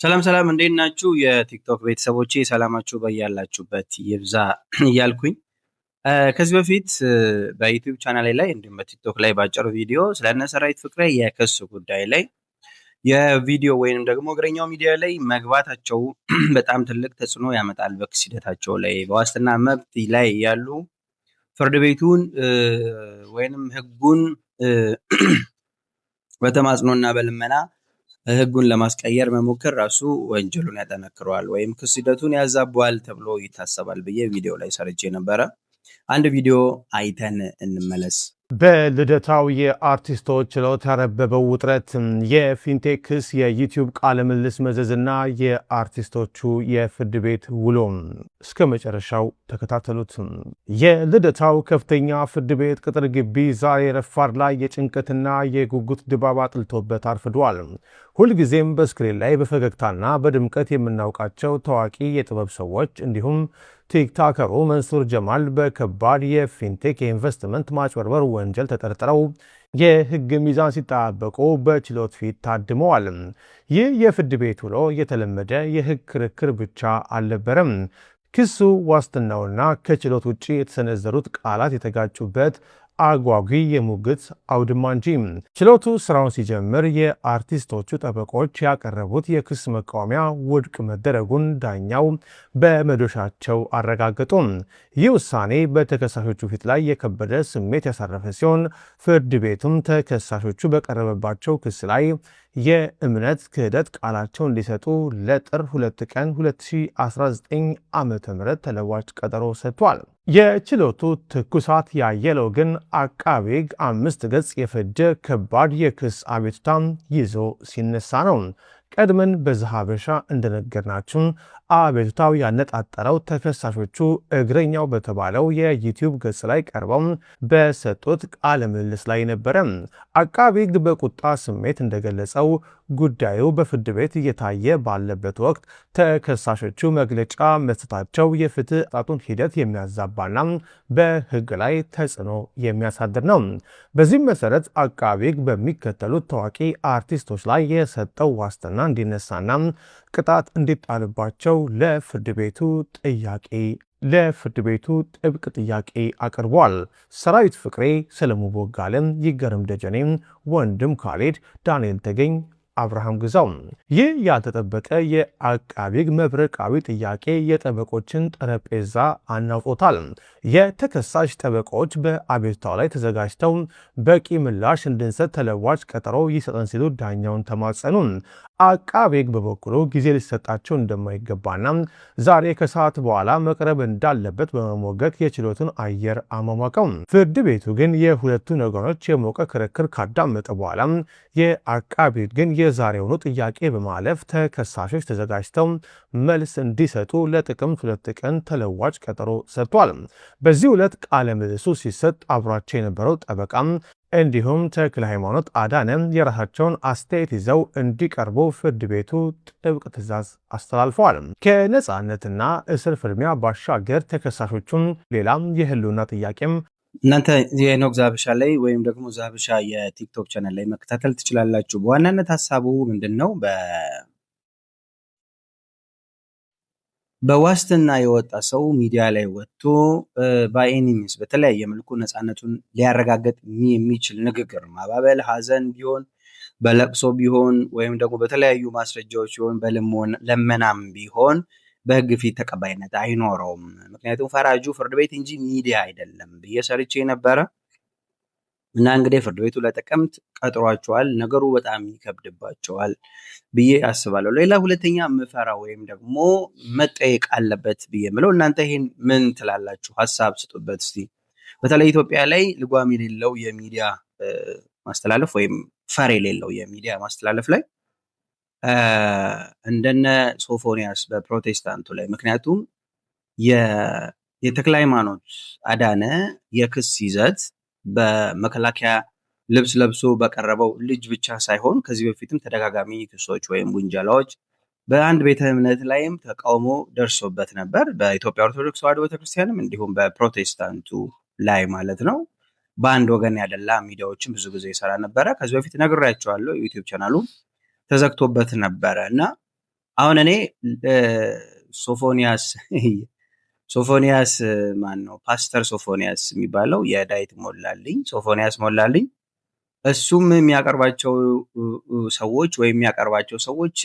ሰላም ሰላም እንዴት ናችሁ? የቲክቶክ ቤተሰቦቼ ሰላማችሁ በያላችሁበት ይብዛ እያልኩኝ ከዚህ በፊት በዩቲዩብ ቻናሌ ላይ እንዲሁም በቲክቶክ ላይ ባጭሩ ቪዲዮ ስለነ ሰራዊት ፍቅሬ የክስ ጉዳይ ላይ የቪዲዮ ወይንም ደግሞ እግረኛው ሚዲያ ላይ መግባታቸው በጣም ትልቅ ተጽዕኖ ያመጣል በክስ ሂደታቸው ላይ በዋስትና መብት ላይ ያሉ ፍርድ ቤቱን ወይንም ህጉን በተማጽኖና በልመና ህጉን ለማስቀየር መሞከር ራሱ ወንጀሉን ያጠነክረዋል ወይም ክስ ሂደቱን ያዛባዋል ተብሎ ይታሰባል ብዬ ቪዲዮ ላይ ሰርቼ ነበረ። አንድ ቪዲዮ አይተን እንመለስ። በልደታው የአርቲስቶች ችሎት ያረበበው ውጥረት፣ የፊንቴክ ክስ፣ የዩቲዩብ ቃለ ምልልስ መዘዝና የአርቲስቶቹ የፍርድ ቤት ውሎ እስከ መጨረሻው ተከታተሉት። የልደታው ከፍተኛ ፍርድ ቤት ቅጥር ግቢ ዛሬ ረፋድ ላይ የጭንቀትና የጉጉት ድባብ አጥልቶበት አርፍዷል። ሁልጊዜም በስክሪን ላይ በፈገግታና በድምቀት የምናውቃቸው ታዋቂ የጥበብ ሰዎች እንዲሁም ቲክታከሩ መንሱር ጀማል በከባድ የፊንቴክ የኢንቨስትመንት ማጭበርበር ወንጀል ተጠርጥረው የህግ ሚዛን ሲጠባበቁ በችሎት ፊት ታድመዋል። ይህ የፍርድ ቤት ውሎ የተለመደ የህግ ክርክር ብቻ አልነበረም። ክሱ ዋስትናውና ከችሎት ውጭ የተሰነዘሩት ቃላት የተጋጩበት አጓጊ የሙግት አውድማ እንጂ። ችሎቱ ስራውን ሲጀምር የአርቲስቶቹ ጠበቆች ያቀረቡት የክስ መቃወሚያ ውድቅ መደረጉን ዳኛው በመዶሻቸው አረጋገጡ። ይህ ውሳኔ በተከሳሾቹ ፊት ላይ የከበደ ስሜት ያሳረፈ ሲሆን ፍርድ ቤቱም ተከሳሾቹ በቀረበባቸው ክስ ላይ የእምነት ክህደት ቃላቸው እንዲሰጡ ለጥር 2 ቀን 2019 ዓ.ም ተለዋጭ ቀጠሮ ሰጥቷል። የችሎቱ ትኩሳት ያየለው ግን አቃቤ ሕግ 5 ገጽ የፈጀ ከባድ የክስ አቤቱታም ይዞ ሲነሳ ነው። ቀድመን በዛሀበሻ እንደነገርናችሁ አቤቱታው ያነጣጠረው ተከሳሾቹ እግረኛው በተባለው የዩቲዩብ ገጽ ላይ ቀርበው በሰጡት ቃለ ምልልስ ላይ ነበረ። አቃቤ ሕግ በቁጣ ስሜት እንደገለጸው ጉዳዩ በፍርድ ቤት እየታየ ባለበት ወቅት ተከሳሾቹ መግለጫ መስጠታቸው የፍትህ አጣጡን ሂደት የሚያዛባና በህግ ላይ ተጽዕኖ የሚያሳድር ነው። በዚህም መሰረት አቃቤ ሕግ በሚከተሉት ታዋቂ አርቲስቶች ላይ የሰጠው ዋስትና እንዲነሳና ቅጣት እንዲጣልባቸው ለፍርድ ቤቱ ጥብቅ ጥያቄ አቅርቧል። ሰራዊት ፍቅሬ፣ ሰለሞን ቦጋለም፣ ይገርም ደጀኔ፣ ወንድም ካሌድ፣ ዳንኤል ተገኝ፣ አብርሃም ግዛው። ይህ ያልተጠበቀ የአቃቤ ሕግ መብረቃዊ ጥያቄ የጠበቆችን ጠረጴዛ አናውጦታል። የተከሳሽ ጠበቆች በአቤቱታው ላይ ተዘጋጅተው በቂ ምላሽ እንድንሰጥ ተለዋጭ ቀጠሮ ይሰጠን ሲሉ ዳኛውን ተማጸኑ። አቃቤ ሕግ በበኩሉ ጊዜ ሊሰጣቸው እንደማይገባና ዛሬ ከሰዓት በኋላ መቅረብ እንዳለበት በመሞገት የችሎቱን አየር አሟሟቀው። ፍርድ ቤቱ ግን የሁለቱን ወገኖች የሞቀ ክርክር ካዳመጠ በኋላ የአቃቤ ሕግን የዛሬውኑ ጥያቄ በማለፍ ተከሳሾች ተዘጋጅተው መልስ እንዲሰጡ ለጥቅምት 2 ቀን ተለዋጭ ቀጠሮ ሰጥቷል። በዚህ ዕለት ቃለ ምልልሱ ሲሰጥ አብሯቸው የነበረው ጠበቃም እንዲሁም ተክለ ሃይማኖት አዳነም የራሳቸውን አስተያየት ይዘው እንዲቀርቡ ፍርድ ቤቱ ጥብቅ ትዕዛዝ አስተላልፈዋል። ከነጻነትና እስር ፍልሚያ ባሻገር ተከሳሾቹን ሌላም የህልውና ጥያቄም እናንተ የኖክ ዛብሻ ላይ ወይም ደግሞ ዛብሻ የቲክቶክ ቻናል ላይ መከታተል ትችላላችሁ። በዋናነት ሀሳቡ ምንድነው? በዋስትና የወጣ ሰው ሚዲያ ላይ ወጥቶ በኤኒሚስ በተለያየ መልኩ ነፃነቱን ሊያረጋግጥ የሚችል ንግግር ማባበል፣ ሀዘን ቢሆን በለቅሶ ቢሆን ወይም ደግሞ በተለያዩ ማስረጃዎች ቢሆን በልመናም ቢሆን በህግ ፊት ተቀባይነት አይኖረውም። ምክንያቱም ፈራጁ ፍርድ ቤት እንጂ ሚዲያ አይደለም ብዬ ሰርቼ ነበረ እና እንግዲህ ፍርድ ቤቱ ለጥቅምት ቀጥሯቸዋል። ነገሩ በጣም ይከብድባቸዋል ብዬ አስባለሁ። ሌላ ሁለተኛ ምፈራ ወይም ደግሞ መጠየቅ አለበት ብዬ ምለው እናንተ ይሄን ምን ትላላችሁ? ሀሳብ ስጡበት እስቲ። በተለይ ኢትዮጵያ ላይ ልጓም የሌለው የሚዲያ ማስተላለፍ ወይም ፈር የሌለው የሚዲያ ማስተላለፍ ላይ እንደነ ሶፎንያስ በፕሮቴስታንቱ ላይ ምክንያቱም የተክለ ሃይማኖት አዳነ የክስ ይዘት በመከላከያ ልብስ ለብሶ በቀረበው ልጅ ብቻ ሳይሆን ከዚህ በፊትም ተደጋጋሚ ክሶች ወይም ውንጀላዎች በአንድ ቤተ እምነት ላይም ተቃውሞ ደርሶበት ነበር። በኢትዮጵያ ኦርቶዶክስ ተዋሕዶ ቤተክርስቲያንም እንዲሁም በፕሮቴስታንቱ ላይ ማለት ነው። በአንድ ወገን ያደላ ሚዲያዎችን ብዙ ጊዜ ይሰራ ነበረ። ከዚህ በፊት ነግሬያቸዋለሁ። ዩቲዩብ ቻናሉ ተዘግቶበት ነበረ እና አሁን እኔ ሶፎንያስ ሶፎንያስ ማን ነው? ፓስተር ሶፎንያስ የሚባለው የዳዊት ሞላልኝ ሶፎንያስ ሞላልኝ እሱም የሚያቀርባቸው ሰዎች ወይም የሚያቀርባቸው ሰዎች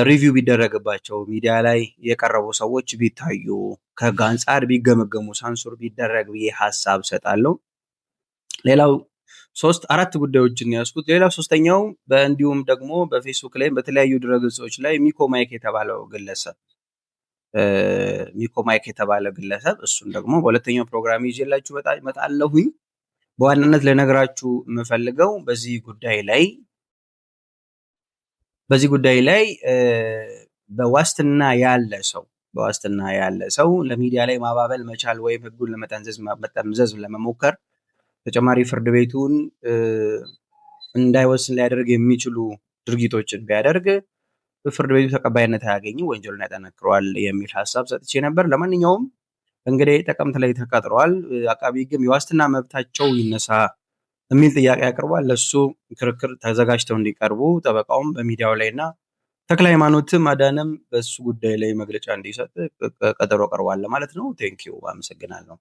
ሪቪው ቢደረግባቸው ሚዲያ ላይ የቀረቡ ሰዎች ቢታዩ ከህግ አንጻር ቢገመገሙ ሳንሱር ቢደረግ ብዬ ሀሳብ ሰጣለሁ። ሌላው አራት ጉዳዮችን ያስኩት። ሌላው ሶስተኛው እንዲሁም ደግሞ በፌስቡክ ላይ በተለያዩ ድረገጾች ላይ ሚኮ ማይክ የተባለው ግለሰብ እሱን ደግሞ በሁለተኛው ፕሮግራም ይዤላችሁ እመጣለሁኝ። በዋናነት ለነገራችሁ የምፈልገው በዚህ ጉዳይ ላይ በዋስትና ያለ ሰው ለሚዲያ ላይ ማባበል መቻል ወይም ህጉን ለመጠምዘዝ ለመሞከር ተጨማሪ ፍርድ ቤቱን እንዳይወስን ሊያደርግ የሚችሉ ድርጊቶችን ቢያደርግ ፍርድ ቤቱ ተቀባይነት አያገኝም፣ ወንጀሉን ያጠነክረዋል የሚል ሀሳብ ሰጥቼ ነበር። ለማንኛውም እንግዲህ ጥቅምት ላይ ተቀጥረዋል። አቃቢ ህግም የዋስትና መብታቸው ይነሳ የሚል ጥያቄ አቅርቧል። ለሱ ክርክር ተዘጋጅተው እንዲቀርቡ ጠበቃውም በሚዲያው ላይ እና ተክለ ሃይማኖትም አዳነም በሱ ጉዳይ ላይ መግለጫ እንዲሰጥ ቀጠሮ ቀርቧል ማለት ነው። ቴንኪው፣ አመሰግናለሁ።